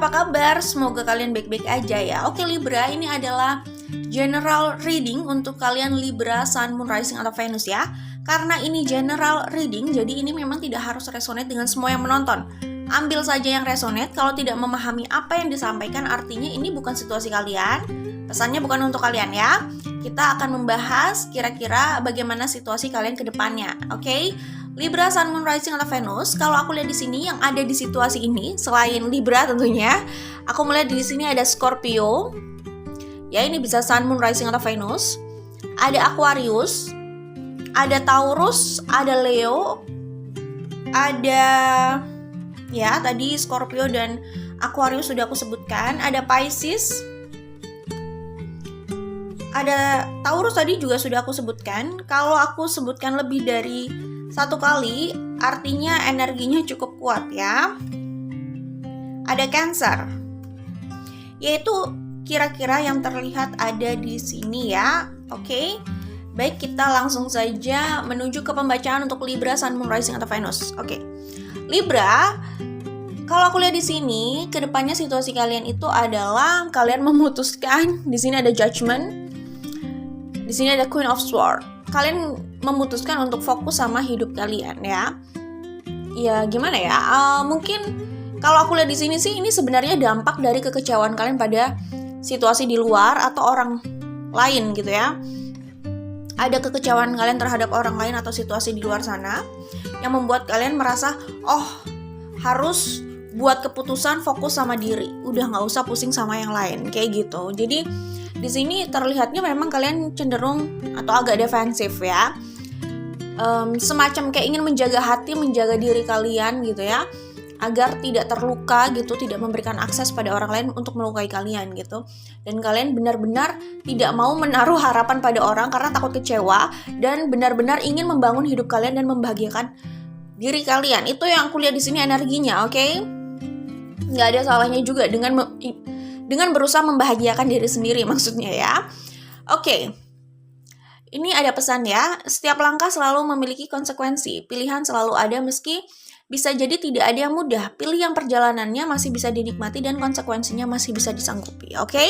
apa kabar? Semoga kalian baik-baik aja ya. Oke Libra, ini adalah general reading untuk kalian Libra, Sun, Moon, Rising, atau Venus ya. Karena ini general reading, jadi ini memang tidak harus resonate dengan semua yang menonton. Ambil saja yang resonate. Kalau tidak memahami apa yang disampaikan, artinya ini bukan situasi kalian. Pesannya bukan untuk kalian ya. Kita akan membahas kira-kira bagaimana situasi kalian ke depannya. Oke? Libra, Sun, Moon, Rising, atau Venus. Kalau aku lihat di sini yang ada di situasi ini, selain Libra tentunya, aku melihat di sini ada Scorpio. Ya, ini bisa Sun, Moon, Rising, atau Venus. Ada Aquarius, ada Taurus, ada Leo, ada ya tadi Scorpio dan Aquarius sudah aku sebutkan. Ada Pisces, ada Taurus tadi juga sudah aku sebutkan. Kalau aku sebutkan lebih dari satu kali, artinya energinya cukup kuat ya. Ada Cancer, yaitu kira-kira yang terlihat ada di sini ya. Oke. Baik, kita langsung saja menuju ke pembacaan untuk Libra, Sun, Moon, Rising, atau Venus. Oke. Libra, kalau aku lihat di sini, kedepannya situasi kalian itu adalah kalian memutuskan. Di sini ada Judgment, di sini ada Queen of Swords. Kalian memutuskan untuk fokus sama hidup kalian ya. Ya gimana ya? Mungkin kalau aku lihat di sini sih, ini sebenarnya dampak dari kekecewaan kalian pada situasi di luar atau orang lain gitu ya. Ada kekecewaan kalian terhadap orang lain atau situasi di luar sana yang membuat kalian merasa, oh harus buat keputusan fokus sama diri, udah nggak usah pusing sama yang lain kayak gitu. Jadi di sini terlihatnya memang kalian cenderung atau agak defensif ya, semacam kayak ingin menjaga hati, menjaga diri kalian gitu ya, agar tidak terluka gitu, tidak memberikan akses pada orang lain untuk melukai kalian gitu. Dan kalian benar-benar tidak mau menaruh harapan pada orang karena takut kecewa, dan benar-benar ingin membangun hidup kalian dan membahagiakan diri kalian. Itu yang aku lihat di sini energinya, oke? Nggak ada salahnya juga dengan berusaha membahagiakan diri sendiri maksudnya ya. Oke. Ini ada pesan ya, setiap langkah selalu memiliki konsekuensi. Pilihan selalu ada meski bisa jadi tidak ada yang mudah. Pilih yang perjalanannya masih bisa dinikmati dan konsekuensinya masih bisa disanggupi. Oke?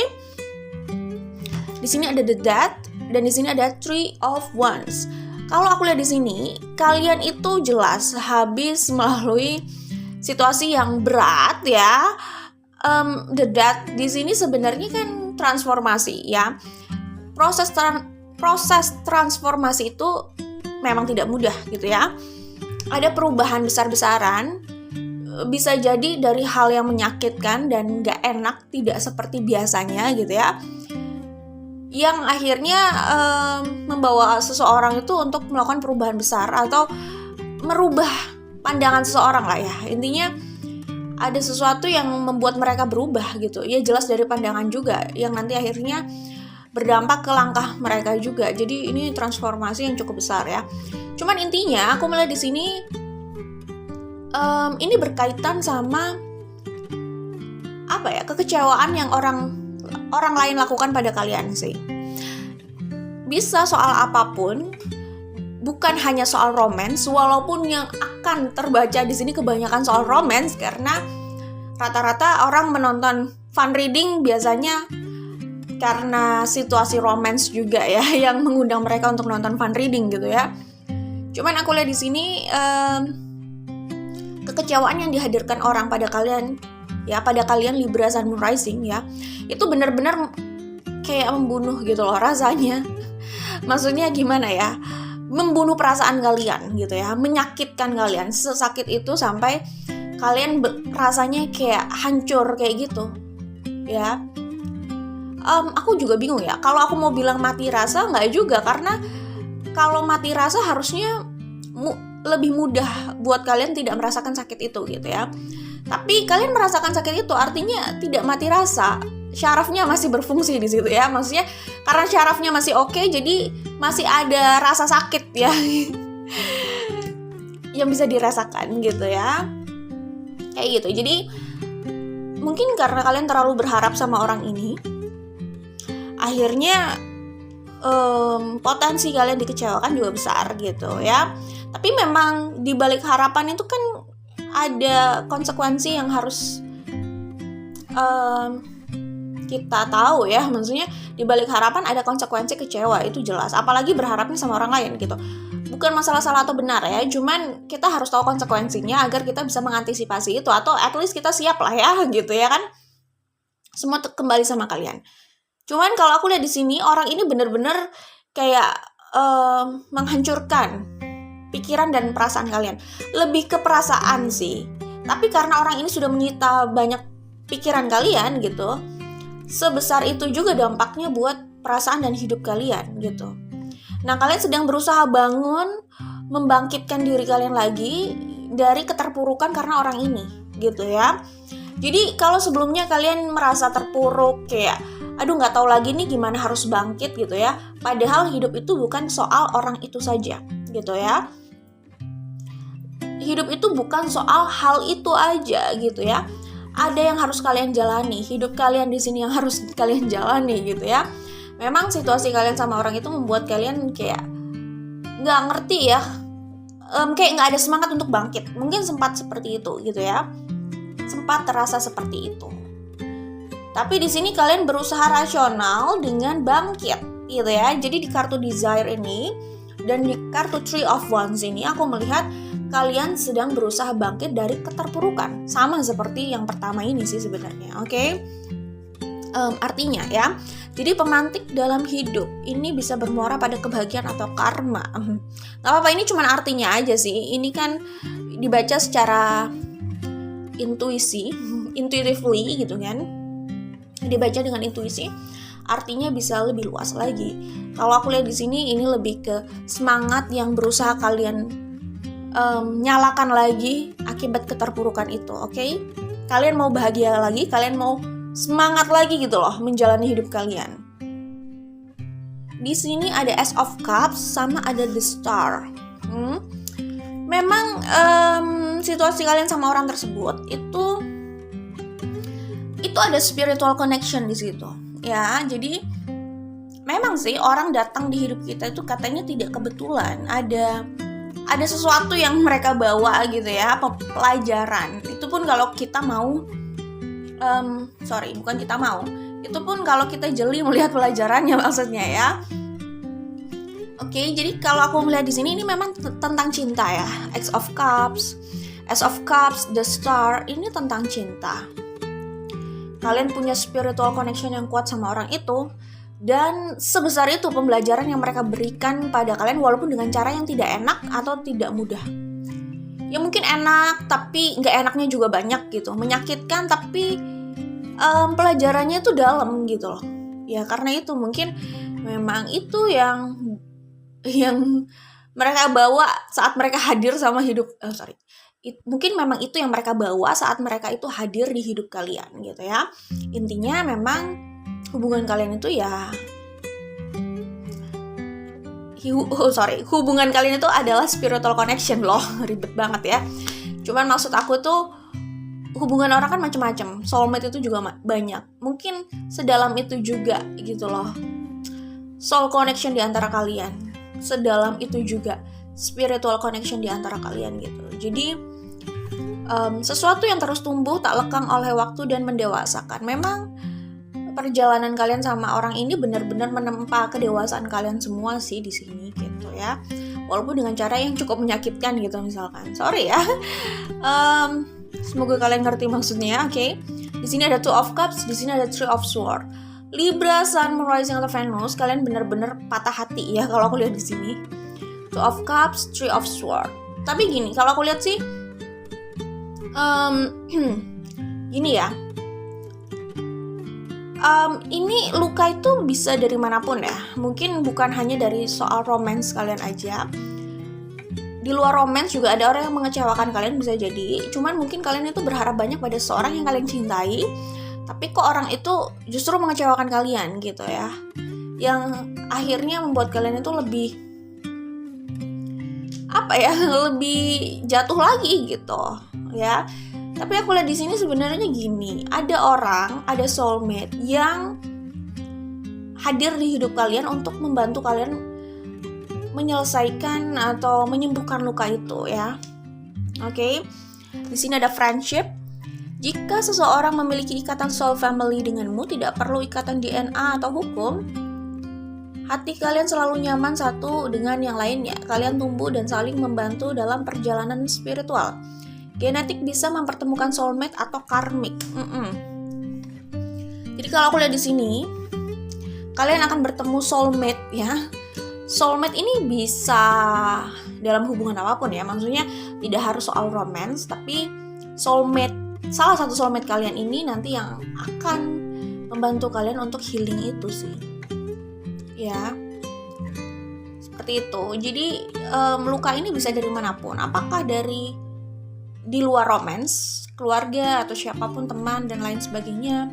Di sini ada The Death dan di sini ada Three of Wands. Kalau aku lihat di sini, kalian itu jelas habis melalui situasi yang berat ya. The Death di sini sebenarnya kan transformasi ya. Proses transformasi itu memang tidak mudah gitu ya. Ada perubahan besar-besaran, bisa jadi dari hal yang menyakitkan dan gak enak, tidak seperti biasanya gitu ya, yang akhirnya membawa seseorang itu untuk melakukan perubahan besar atau merubah pandangan seseorang lah ya. Intinya ada sesuatu yang membuat mereka berubah gitu ya, jelas dari pandangan juga, yang nanti akhirnya berdampak ke langkah mereka juga. Jadi ini transformasi yang cukup besar ya. Cuman intinya aku melihat di sini ini berkaitan sama apa ya, kekecewaan yang orang lain lakukan pada kalian sih. Bisa soal apapun, bukan hanya soal romance, walaupun yang akan terbaca di sini kebanyakan soal romance karena rata-rata orang menonton fun reading biasanya karena situasi romance juga ya yang mengundang mereka untuk nonton fun reading gitu ya. Cuman aku lihat di sini kekecewaan yang dihadirkan orang pada kalian ya, pada kalian Libra, Sun, Moon, Rising ya, itu benar-benar kayak membunuh gitu loh rasanya. Maksudnya gimana ya? Membunuh perasaan kalian gitu ya, menyakitkan kalian sesakit itu sampai kalian rasanya kayak hancur kayak gitu ya. Aku juga bingung ya, kalau aku mau bilang mati rasa nggak juga, karena kalau mati rasa harusnya lebih mudah buat kalian tidak merasakan sakit itu gitu ya. Tapi kalian merasakan sakit itu artinya tidak mati rasa, syarafnya masih berfungsi di situ ya. Maksudnya karena syarafnya masih oke, jadi masih ada rasa sakit ya yang bisa dirasakan gitu ya. Kayak gitu. Jadi mungkin karena kalian terlalu berharap sama orang ini, akhirnya potensi kalian dikecewakan juga besar gitu ya. Tapi memang di balik harapan itu kan ada konsekuensi yang harus kita tahu ya, maksudnya di balik harapan ada konsekuensi kecewa, itu jelas. Apalagi berharapnya sama orang lain gitu. Bukan masalah salah atau benar ya, cuman kita harus tahu konsekuensinya agar kita bisa mengantisipasi itu, atau at least kita siap lah ya gitu ya kan. Semua kembali sama kalian. Cuman kalau aku lihat di sini orang ini bener-bener kayak menghancurkan pikiran dan perasaan kalian. Lebih ke perasaan sih. Tapi karena orang ini sudah menyita banyak pikiran kalian gitu, sebesar itu juga dampaknya buat perasaan dan hidup kalian gitu. Nah, kalian sedang berusaha bangun, membangkitkan diri kalian lagi dari keterpurukan karena orang ini, gitu ya. Jadi, kalau sebelumnya kalian merasa terpuruk, kayak, aduh nggak tahu lagi nih gimana harus bangkit gitu ya. Padahal hidup itu bukan soal orang itu saja, gitu ya. Hidup itu bukan soal hal itu aja, gitu ya. Ada yang harus kalian jalani, hidup kalian di sini yang harus kalian jalani, gitu ya. Memang situasi kalian sama orang itu membuat kalian kayak nggak ngerti ya, kayak nggak ada semangat untuk bangkit. Mungkin sempat seperti itu gitu ya, sempat terasa seperti itu. Tapi di sini kalian berusaha rasional dengan bangkit gitu ya. Jadi di kartu Desire ini dan di kartu Three of Wands ini aku melihat kalian sedang berusaha bangkit dari keterpurukan. Sama seperti yang pertama ini sih sebenarnya, oke? Artinya ya, jadi pemantik dalam hidup ini bisa bermuara pada kebahagiaan atau karma. Gak apa-apa, ini cuma artinya aja sih. Ini kan dibaca secara intuitively gitu kan. Dibaca dengan intuisi, artinya bisa lebih luas lagi. Kalau aku lihat di sini ini lebih ke semangat yang berusaha kalian nyalakan lagi akibat keterpurukan itu, oke? Kalian mau bahagia lagi, kalian mau semangat lagi gitu loh menjalani hidup kalian. Di sini ada Ace of Cups sama ada The Star. Memang situasi kalian sama orang tersebut itu ada spiritual connection di situ. Ya, jadi memang sih orang datang di hidup kita itu katanya tidak kebetulan. Ada sesuatu yang mereka bawa gitu ya, pelajaran. Itu pun kalau kita mau itu pun kalau kita jeli melihat pelajarannya maksudnya ya. Oke, jadi kalau aku melihat di sini ini memang tentang cinta ya. Ace of Cups, The Star, ini tentang cinta. Kalian punya spiritual connection yang kuat sama orang itu, dan sebesar itu pembelajaran yang mereka berikan pada kalian walaupun dengan cara yang tidak enak atau tidak mudah. Ya mungkin enak tapi nggak enaknya juga banyak gitu, menyakitkan tapi pelajarannya itu dalam gitu loh. Ya karena itu mungkin memang itu yang mereka bawa saat mereka hadir sama hidup. Mungkin memang itu yang mereka bawa saat mereka itu hadir di hidup kalian gitu ya. Intinya memang hubungan kalian itu ya hubungan kalian itu adalah spiritual connection loh. Ribet banget ya. Cuman maksud aku tuh hubungan orang kan macam-macam. Soulmate itu juga banyak. Mungkin sedalam itu juga gitu loh. Soul connection di antara kalian. Sedalam itu juga spiritual connection di antara kalian gitu. Jadi sesuatu yang terus tumbuh tak lekang oleh waktu dan mendewasakan. Memang perjalanan kalian sama orang ini benar-benar menempa kedewasaan kalian semua sih di sini gitu ya. Walaupun dengan cara yang cukup menyakitkan gitu misalkan. Sorry ya. Semoga kalian ngerti maksudnya, oke? Di sini ada Two of Cups, di sini ada Three of Swords. Libra, Sun, Moon, Rising atau Venus, kalian benar-benar patah hati ya kalau aku lihat di sini. Two of Cups, Three of Swords. Tapi gini, kalau aku lihat sih gini ya. Ini luka itu bisa dari manapun ya. Mungkin bukan hanya dari soal romance kalian aja. Di luar romance juga ada orang yang mengecewakan kalian bisa jadi. Cuman mungkin kalian itu berharap banyak pada seorang yang kalian cintai, tapi kok orang itu justru mengecewakan kalian gitu ya. Yang akhirnya membuat kalian itu lebih lebih jatuh lagi gitu ya. Tapi aku lihat di sini sebenarnya gini, ada orang, ada soulmate yang hadir di hidup kalian untuk membantu kalian menyelesaikan atau menyembuhkan luka itu ya. Oke. Di sini ada friendship. Jika seseorang memiliki ikatan soul family denganmu, tidak perlu ikatan DNA atau hukum, hati kalian selalu nyaman satu dengan yang lainnya. Kalian tumbuh dan saling membantu dalam perjalanan spiritual. Genetik bisa mempertemukan soulmate atau karmic. Jadi kalau aku lihat di sini, kalian akan bertemu soulmate ya. Soulmate ini bisa dalam hubungan apapun ya. Maksudnya tidak harus soal romance, tapi soulmate, salah satu soulmate kalian ini nanti yang akan membantu kalian untuk healing itu sih. Ya, seperti itu. Jadi luka ini bisa dari manapun. Apakah dari di luar romance, keluarga atau siapapun, teman dan lain sebagainya,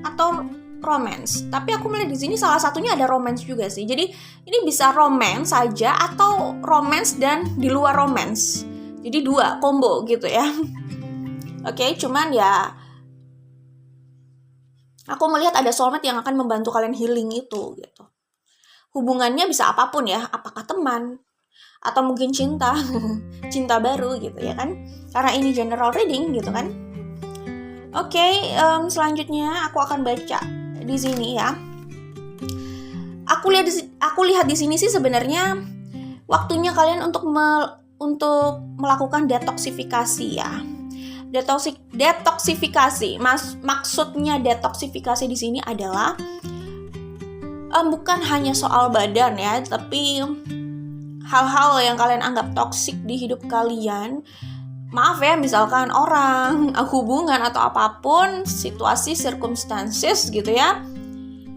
atau romance. Tapi aku melihat di sini salah satunya ada romance juga sih. Jadi ini bisa romance saja atau romance dan di luar romance. Jadi dua combo gitu ya. Oke, cuman ya aku melihat ada soulmate yang akan membantu kalian healing itu gitu. Hubungannya bisa apapun ya, apakah teman atau mungkin cinta, cinta baru gitu ya kan? Karena ini general reading gitu kan. Oke, selanjutnya aku akan baca di sini ya. Aku lihat di sini sih sebenarnya waktunya kalian untuk melakukan detoksifikasi ya. Detoksifikasi, maksudnya detoksifikasi di sini adalah bukan hanya soal badan ya, tapi hal-hal yang kalian anggap toksik di hidup kalian. Maaf ya, misalkan orang, hubungan atau apapun, situasi, circumstances gitu ya,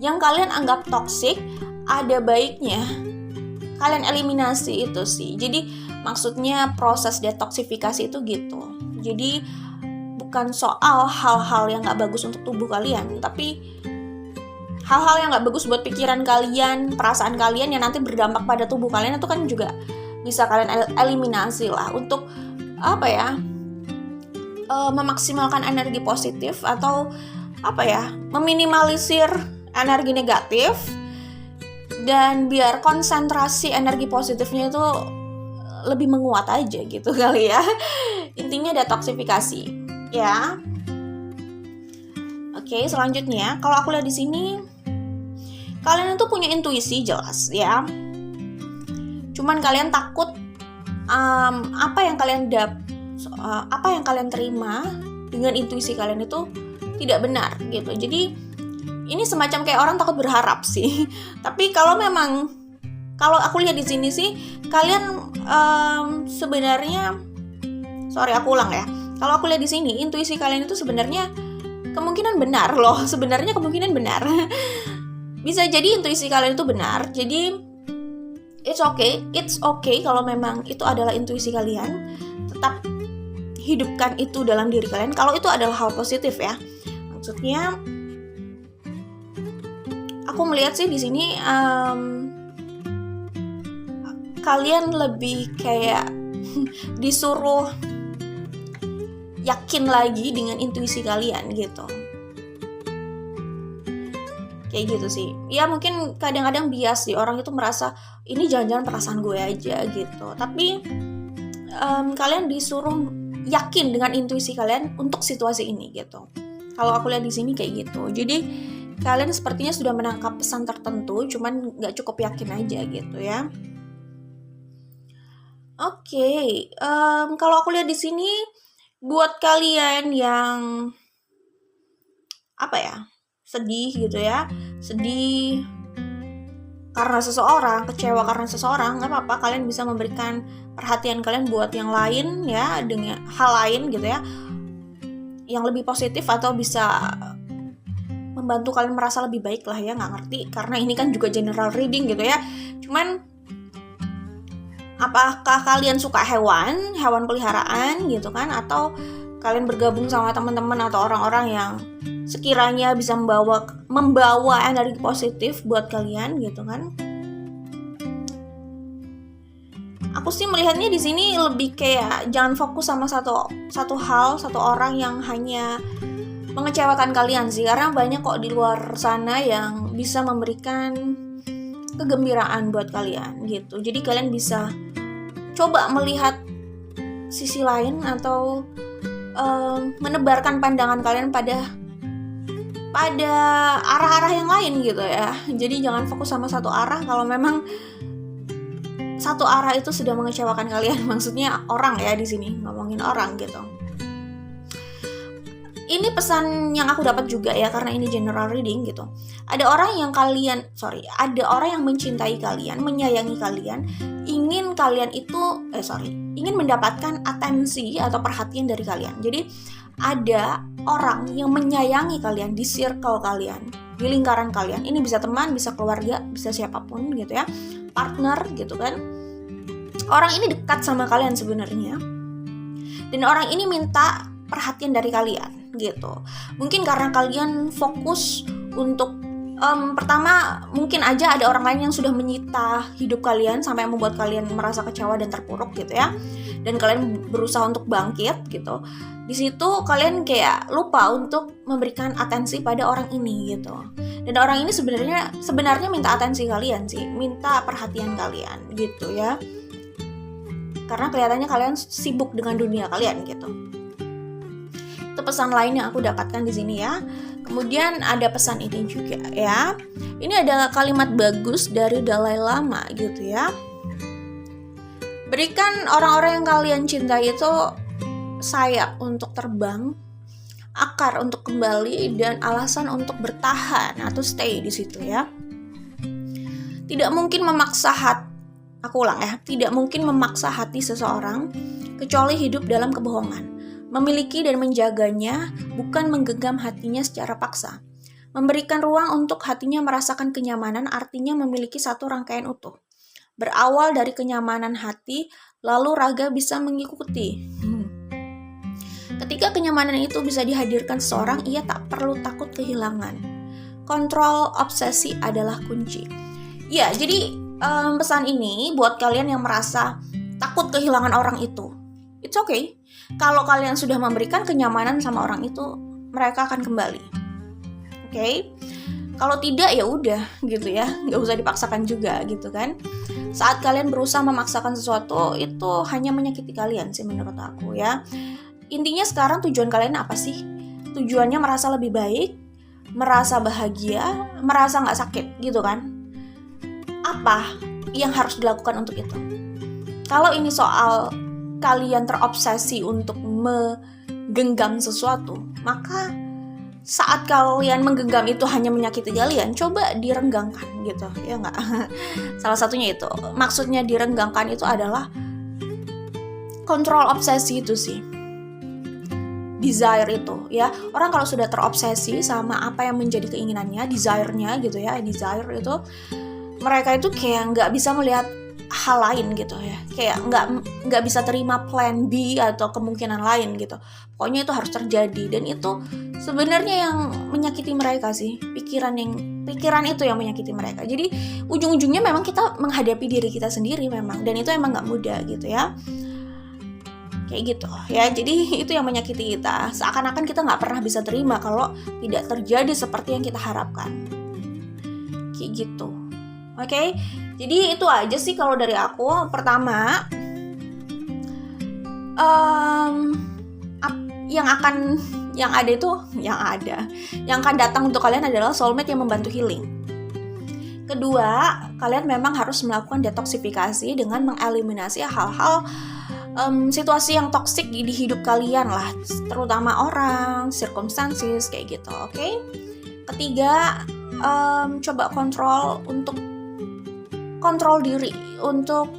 yang kalian anggap toksik, ada baiknya kalian eliminasi itu sih. Jadi maksudnya proses detoksifikasi itu gitu. Jadi bukan soal hal-hal yang gak bagus untuk tubuh kalian, tapi hal-hal yang gak bagus buat pikiran kalian, perasaan kalian yang nanti berdampak pada tubuh kalian, itu kan juga bisa kalian eliminasi lah untuk apa ya, memaksimalkan energi positif atau apa ya, meminimalisir energi negatif dan biar konsentrasi energi positifnya itu lebih menguat aja gitu kali ya. Intinya detoksifikasi ya. Oke, selanjutnya kalau aku lihat di sini kalian itu punya intuisi jelas ya. Cuman kalian takut apa yang kalian terima dengan intuisi kalian itu tidak benar gitu. Jadi ini semacam kayak orang takut berharap sih. Tapi kalau aku lihat di sini sih kalian sebenarnya, aku ulang ya. Kalau aku lihat di sini intuisi kalian itu sebenarnya kemungkinan benar loh. Sebenarnya kemungkinan benar. Bisa jadi intuisi kalian itu benar. Jadi it's okay kalau memang itu adalah intuisi kalian. Tetap hidupkan itu dalam diri kalian kalau itu adalah hal positif ya. Maksudnya aku melihat sih di sini kalian lebih kayak disuruh yakin lagi dengan intuisi kalian gitu. Kayak gitu sih. Ya mungkin kadang-kadang bias sih, orang itu merasa ini jangan-jangan perasaan gue aja gitu. Tapi kalian disuruh yakin dengan intuisi kalian untuk situasi ini gitu. Kalau aku lihat di sini kayak gitu. Jadi kalian sepertinya sudah menangkap pesan tertentu, cuman nggak cukup yakin aja gitu ya. Oke, kalau aku lihat di sini buat kalian yang apa ya, sedih gitu ya, sedih karena seseorang, kecewa karena seseorang, nggak apa-apa, kalian bisa memberikan perhatian kalian buat yang lain ya, dengan hal lain gitu ya, yang lebih positif atau bisa membantu kalian merasa lebih baik lah ya, nggak ngerti, karena ini kan juga general reading gitu ya. Cuman apakah kalian suka hewan peliharaan gitu kan, atau kalian bergabung sama teman-teman atau orang-orang yang sekiranya bisa membawa energi positif buat kalian gitu kan. Aku sih melihatnya di sini lebih kayak jangan fokus sama satu hal, satu orang yang hanya mengecewakan kalian sih, karena banyak kok di luar sana yang bisa memberikan kegembiraan buat kalian gitu. Jadi kalian bisa coba melihat sisi lain atau menebarkan pandangan kalian pada arah-arah yang lain gitu ya. Jadi jangan fokus sama satu arah kalau memang satu arah itu sudah mengecewakan kalian. Maksudnya orang ya, di sini ngomongin orang gitu. Ini pesan yang aku dapat juga ya, karena ini general reading gitu. Ada orang yang mencintai kalian, menyayangi kalian, ingin mendapatkan atensi atau perhatian dari kalian. Jadi ada orang yang menyayangi kalian di circle kalian, di lingkaran kalian. Ini bisa teman, bisa keluarga, bisa siapapun gitu ya, partner gitu kan. Orang ini dekat sama kalian sebenarnya, dan orang ini minta perhatian dari kalian gitu. Mungkin karena kalian fokus untuk pertama, mungkin aja ada orang lain yang sudah menyita hidup kalian sampai membuat kalian merasa kecewa dan terpuruk gitu ya, dan kalian berusaha untuk bangkit gitu. Di situ kalian kayak lupa untuk memberikan atensi pada orang ini gitu. Dan orang ini sebenarnya minta atensi kalian sih, minta perhatian kalian gitu ya, karena kelihatannya kalian sibuk dengan dunia kalian gitu. Itu pesan lain yang aku dapatkan di sini ya. Kemudian ada pesan ini juga ya. Ini ada kalimat bagus dari Dalai Lama gitu ya. Berikan orang-orang yang kalian cintai itu sayap untuk terbang, akar untuk kembali, dan alasan untuk bertahan atau stay di situ ya. Tidak mungkin memaksa tidak mungkin memaksa hati seseorang kecuali hidup dalam kebohongan. Memiliki dan menjaganya bukan menggenggam hatinya secara paksa. Memberikan ruang untuk hatinya merasakan kenyamanan artinya memiliki satu rangkaian utuh. Berawal dari kenyamanan hati, lalu raga bisa mengikuti. Ketika kenyamanan itu bisa dihadirkan seseorang, ia tak perlu takut kehilangan. Kontrol obsesi adalah kunci. Ya, jadi pesan ini buat kalian yang merasa takut kehilangan orang itu. It's okay. Kalau kalian sudah memberikan kenyamanan sama orang itu, mereka akan kembali. Okay? Kalau tidak ya udah gitu ya, nggak usah dipaksakan juga gitu kan. Saat kalian berusaha memaksakan sesuatu, itu hanya menyakiti kalian sih menurut aku ya. Intinya sekarang tujuan kalian apa sih? Tujuannya merasa lebih baik, merasa bahagia, merasa nggak sakit gitu kan. Apa yang harus dilakukan untuk itu? Kalau ini soal kalian terobsesi untuk menggenggam sesuatu, maka saat kalian menggenggam itu hanya menyakiti kalian, coba direnggangkan gitu, ya nggak? Salah satunya itu, maksudnya direnggangkan itu adalah kontrol obsesi itu sih, desire itu ya. Orang kalau sudah terobsesi sama apa yang menjadi keinginannya, desire-nya gitu ya, desire itu, mereka itu kayak nggak bisa melihat hal lain gitu ya, kayak nggak bisa terima plan B atau kemungkinan lain gitu. Pokoknya itu harus terjadi, dan itu sebenarnya yang menyakiti mereka sih, pikiran itu yang menyakiti mereka. Jadi ujung-ujungnya memang kita menghadapi diri kita sendiri memang, dan itu emang nggak mudah gitu ya, kayak gitu ya. Jadi itu yang menyakiti kita, seakan-akan kita nggak pernah bisa terima kalau tidak terjadi seperti yang kita harapkan, kayak gitu. Oke, jadi itu aja sih kalau dari aku. Pertama, yang akan datang untuk kalian adalah soulmate yang membantu healing. Kedua, kalian memang harus melakukan detoksifikasi dengan mengeliminasi hal-hal situasi yang toksik di hidup kalian lah, terutama orang, circumstances kayak gitu. Oke. Ketiga, coba kontrol diri untuk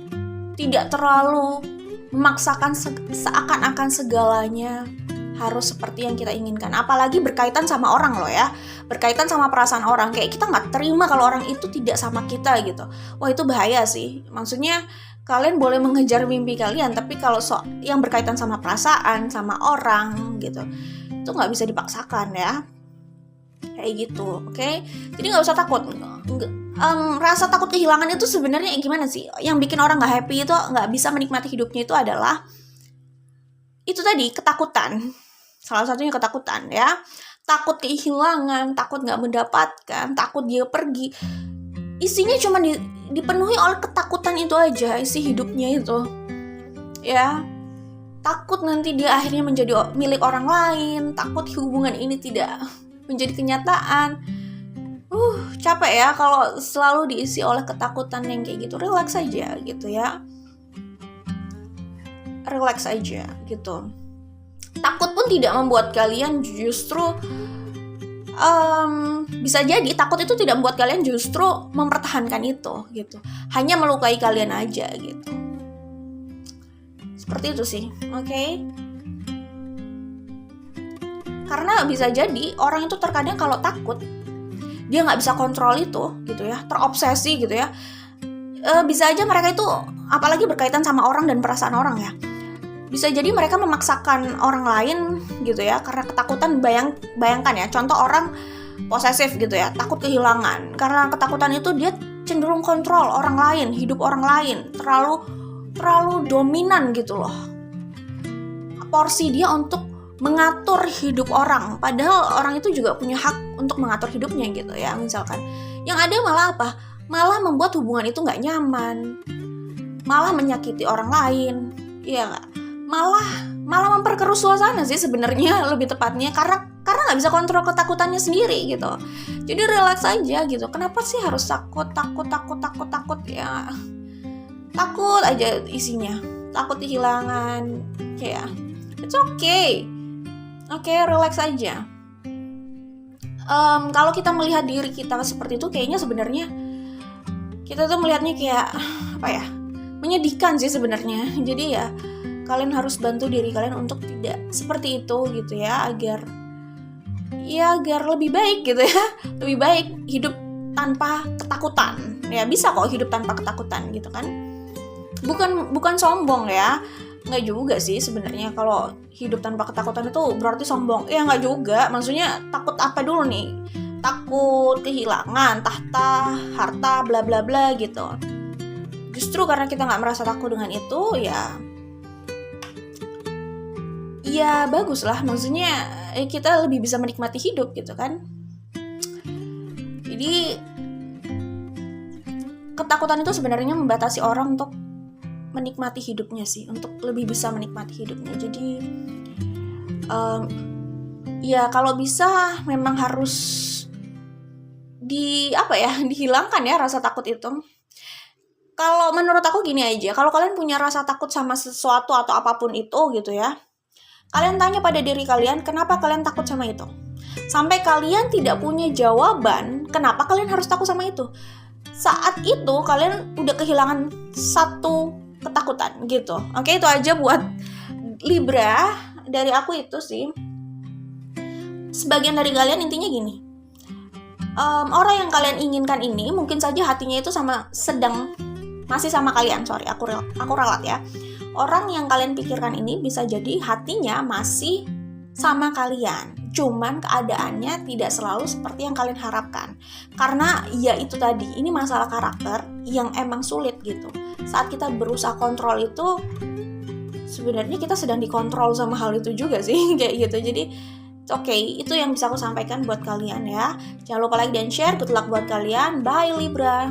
tidak terlalu memaksakan seakan-akan segalanya harus seperti yang kita inginkan. Apalagi berkaitan sama orang loh ya, berkaitan sama perasaan orang. Kayak kita nggak terima kalau orang itu tidak sama kita gitu. Wah, itu bahaya sih. Maksudnya kalian boleh mengejar mimpi kalian, tapi kalau yang berkaitan sama perasaan, sama orang gitu, itu nggak bisa dipaksakan ya. Kayak gitu, oke? Jadi nggak usah takut. Rasa takut kehilangan itu sebenarnya gimana sih? Yang bikin orang nggak happy itu, nggak bisa menikmati hidupnya itu adalah itu tadi, ketakutan. Salah satunya ketakutan ya. Takut kehilangan, takut nggak mendapatkan, takut dia pergi. Isinya cuma dipenuhi oleh ketakutan itu aja, isi hidupnya itu. Ya. takut nanti dia akhirnya menjadi milik orang lain, takut hubungan ini tidak menjadi kenyataan. Capek ya kalau selalu diisi oleh ketakutan yang kayak gitu. Relax aja gitu ya. Relax aja gitu. Takut pun tidak membuat kalian justru bisa jadi takut itu tidak membuat kalian justru mempertahankan itu gitu. Hanya melukai kalian aja gitu. Seperti itu sih, oke? Karena bisa jadi orang itu terkadang kalau takut dia nggak bisa kontrol itu gitu ya, terobsesi gitu ya. Bisa aja mereka itu apalagi berkaitan sama orang dan perasaan orang ya. Bisa jadi mereka memaksakan orang lain gitu ya karena ketakutan. Bayangkan ya, contoh orang posesif gitu ya, takut kehilangan. Karena ketakutan itu dia cenderung kontrol orang lain, hidup orang lain, terlalu dominan gitu loh. Porsi dia untuk mengatur hidup orang, padahal orang itu juga punya hak untuk mengatur hidupnya gitu ya. Misalkan yang ada malah apa? Malah membuat hubungan itu nggak nyaman, malah menyakiti orang lain, iya nggak? Malah memperkeruh suasana sih sebenarnya lebih tepatnya, karena nggak bisa kontrol ketakutannya sendiri gitu. Jadi relax aja gitu. Kenapa sih harus takut ya? Takut aja isinya, takut kehilangan kayak it's okay. Oke, relax aja. Kalau kita melihat diri kita seperti itu, kayaknya sebenarnya kita tuh melihatnya kayak apa ya? Menyedihkan sih sebenarnya. Jadi ya kalian harus bantu diri kalian untuk tidak seperti itu gitu ya, agar lebih baik gitu ya. Lebih baik hidup tanpa ketakutan. Ya bisa kok hidup tanpa ketakutan gitu kan. Bukan sombong ya. Nggak juga sih sebenarnya kalau hidup tanpa ketakutan itu berarti sombong. Ya nggak juga. Maksudnya takut apa dulu nih? Takut kehilangan tahta, harta, bla bla bla gitu. Justru karena kita nggak merasa takut dengan itu, ya bagus lah, maksudnya kita lebih bisa menikmati hidup gitu kan. Jadi ketakutan itu sebenarnya membatasi orang untuk menikmati hidupnya sih, untuk lebih bisa menikmati hidupnya. Jadi ya kalau bisa memang harus dihilangkan ya rasa takut itu. Kalau menurut aku gini aja, kalau kalian punya rasa takut sama sesuatu atau apapun itu gitu ya, kalian tanya pada diri kalian, kenapa kalian takut sama itu? Sampai kalian tidak punya jawaban, kenapa kalian harus takut sama itu? Saat itu kalian udah kehilangan satu ketakutan gitu. Oke, itu aja buat Libra dari aku itu sih. Sebagian dari kalian intinya gini, orang yang kalian inginkan ini mungkin saja hatinya itu masih sama kalian. Sorry, aku ralat ya. Orang yang kalian pikirkan ini bisa jadi hatinya masih sama kalian, cuman keadaannya tidak selalu seperti yang kalian harapkan. Karena ya itu tadi, ini masalah karakter yang emang sulit gitu. Saat kita berusaha kontrol itu, sebenarnya kita sedang dikontrol sama hal itu juga sih, kayak gitu. Jadi oke, itu yang bisa aku sampaikan buat kalian ya. Jangan lupa like dan share. Good luck buat kalian. Bye Libra.